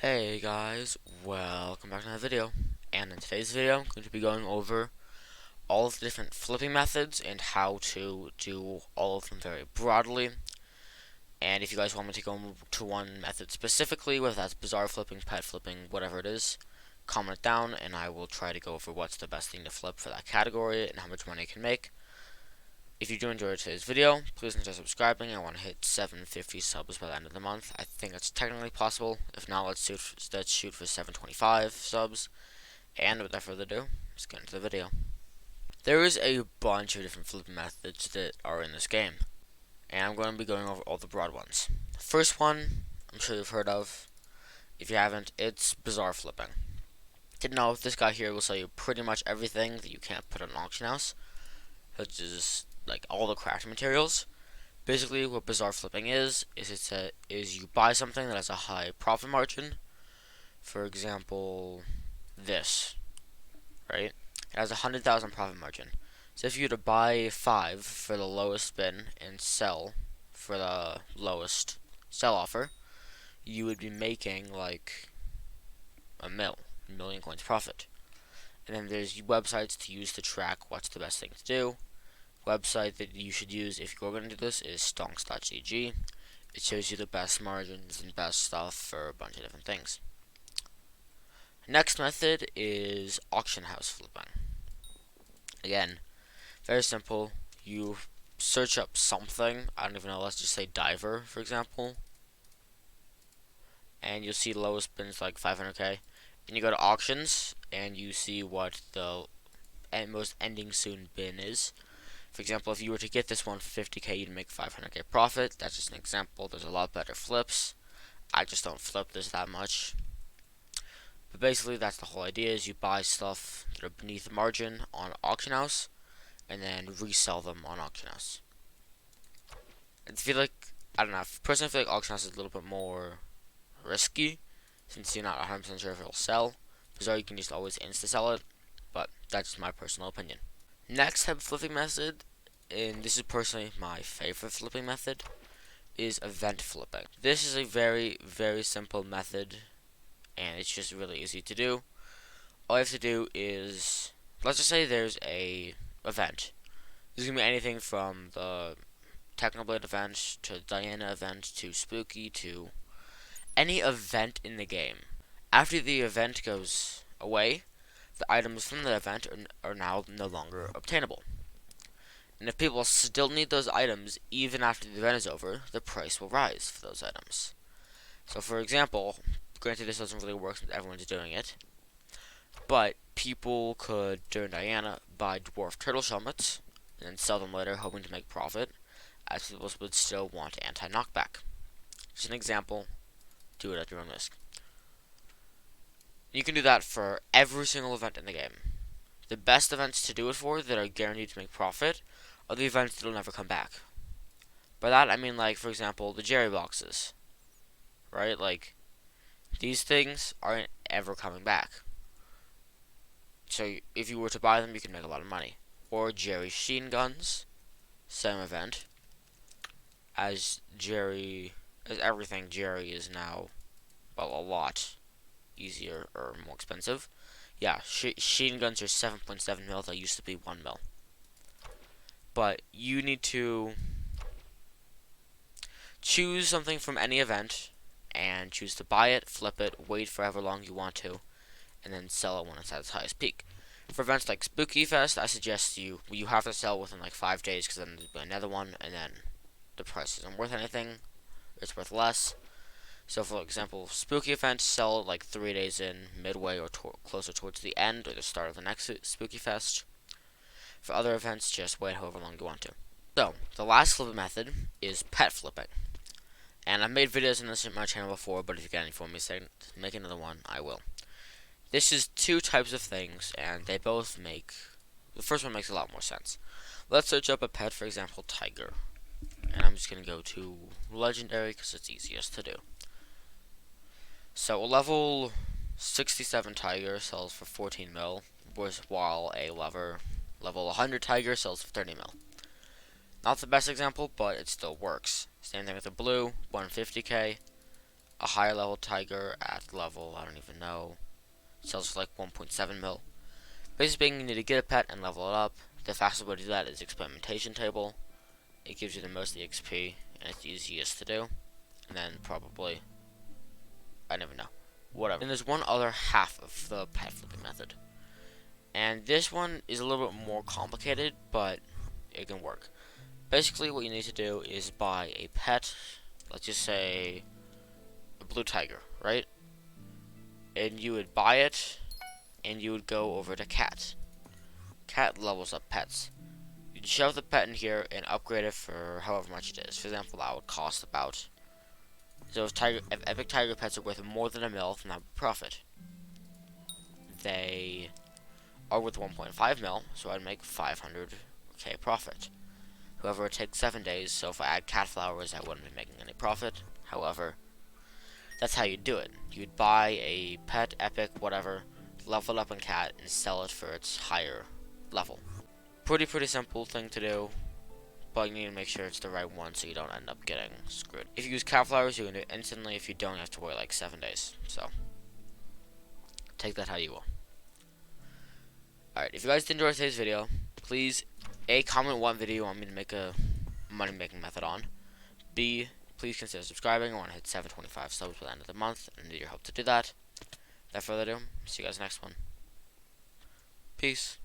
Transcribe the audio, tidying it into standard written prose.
Hey guys, welcome back to another video. And in today's video, I'm going to be going over all of the different flipping methods and how to do all of them very broadly. And if you guys want me to go to one method specifically, whether that's bizarre flipping, pet flipping, whatever it is, comment it down and I will try to go over what's the best thing to flip for that category and how much money it can make. If you do enjoy today's video, please consider subscribing. I want to hit 750 subs by the end of the month. I think it's technically possible. If not, let's shoot for 725 subs. And without further ado, let's get into the video. There is a bunch of different flipping methods that are in this game, and I'm going to be going over all the broad ones. The first one, I'm sure you've heard of. If you haven't, it's bizarre flipping. Didn't know, this guy here will sell you pretty much everything that you can't put in an auction house, such as like all the crafting materials. Basically, what bizarre flipping is you buy something that has a high profit margin. For example, this, right? It has 100,000 profit margin. So if you were to buy 5 for the lowest bin and sell for the lowest sell offer, you would be making like a million coins profit. And then there's websites to use to track what's the best thing to do. Website that you should use if you're going to do this is stonks.gg. It shows you the best margins and best stuff for a bunch of different things. Next method is auction house flipping. Again, very simple. You search up something, I don't even know, let's just say diver, for example, and you'll see lowest bins like 500k. And you go to auctions, and you see what the most ending soon bin is. For example, if you were to get this one for 50k, you'd make 500k profit. That's just an example. There's a lot better flips. I just don't flip this that much. But basically, that's the whole idea, is you buy stuff that are beneath the margin on auction house, and then resell them on auction house. I feel like, I don't know, personally I feel like auction house is a little bit more risky, since you're not 100% sure if it'll sell. Bizarre, you can just always insta-sell it, but that's just my personal opinion. Next type of flipping method, and this is personally my favorite flipping method, is event flipping. This is a very, very simple method, and it's just really easy to do. All you have to do is, let's just say there's a event. This is going to be anything from the Technoblade event, to Diana event, to Spooky, to any event in the game. After the event goes away, the items from the event are now no longer obtainable. And if people still need those items even after the event is over, the price will rise for those items. So for example, granted this doesn't really work since everyone's doing it, but people could, during Diana, buy dwarf turtle helmets and then sell them later, hoping to make profit, as people would still want anti-knockback. Just an example, do it at your own risk. You can do that for every single event in the game. The best events to do it for that are guaranteed to make profit are the events that will never come back. By that I mean, like, for example, the Jerry boxes, right? Like, these things aren't ever coming back. So if you were to buy them, you can make a lot of money. Or Jerry Sheen guns, same event. As everything Jerry is now, well, a lot easier or more expensive. Yeah, Sheen guns are 7.7 mil. They used to be 1 mil. But you need to choose something from any event and choose to buy it, flip it, wait for however long you want to, and then sell it when it's at its highest peak. For events like Spooky Fest, I suggest you have to sell within like 5 days, because then there'll be another one, and then the price isn't worth anything. It's worth less. So, for example, Spooky events sell like 3 days in, midway, or closer towards the end or the start of the next Spooky Fest. For other events, just wait however long you want to. So, the last flipping method is pet flipping. And I've made videos on this on my channel before, but if you got any for me to make another one, I will. This is two types of things, and they both make... The first one makes a lot more sense. Let's search up a pet, for example, tiger. And I'm just going to go to legendary, because it's easiest to do. So a level 67 tiger sells for 14 mil, while a level 100 tiger sells for 30 mil. Not the best example, but it still works. Same thing with the blue, 150k. a higher level tiger at level, I don't even know, sells for like 1.7 mil. Basically speaking, you need to get a pet and level it up. The fastest way to do that is experimentation table. It gives you the most EXP, and it's easiest to do. And then probably, I never know, whatever. And there's one other half of the pet flipping method. And this one is a little bit more complicated, but it can work. Basically, what you need to do is buy a pet, let's just say a blue tiger, right? And you would buy it, and you would go over to cat. Cat levels up pets. You'd shove the pet in here and upgrade it for however much it is. For example, that would cost about. So if epic tiger pets are worth more than a mil, then that would be profit. They are worth 1.5 mil, so I'd make 500k profit. However, it takes 7 days, so if I add cat flowers, I wouldn't be making any profit. However, that's how you do it. You'd buy a pet, epic, whatever, level it up in cat, and sell it for its higher level. Pretty simple thing to do, but you need to make sure it's the right one so you don't end up getting screwed. If you use cat flowers, you can do it instantly. If you don't, you have to wait like 7 days. So, take that how you will. Alright, if you guys did enjoy today's video, please, A, comment what video you want me to make a money making method on. B, please consider subscribing. I want to hit 725 subs by the end of the month, and I need your help to do that. Without further ado, see you guys next one. Peace.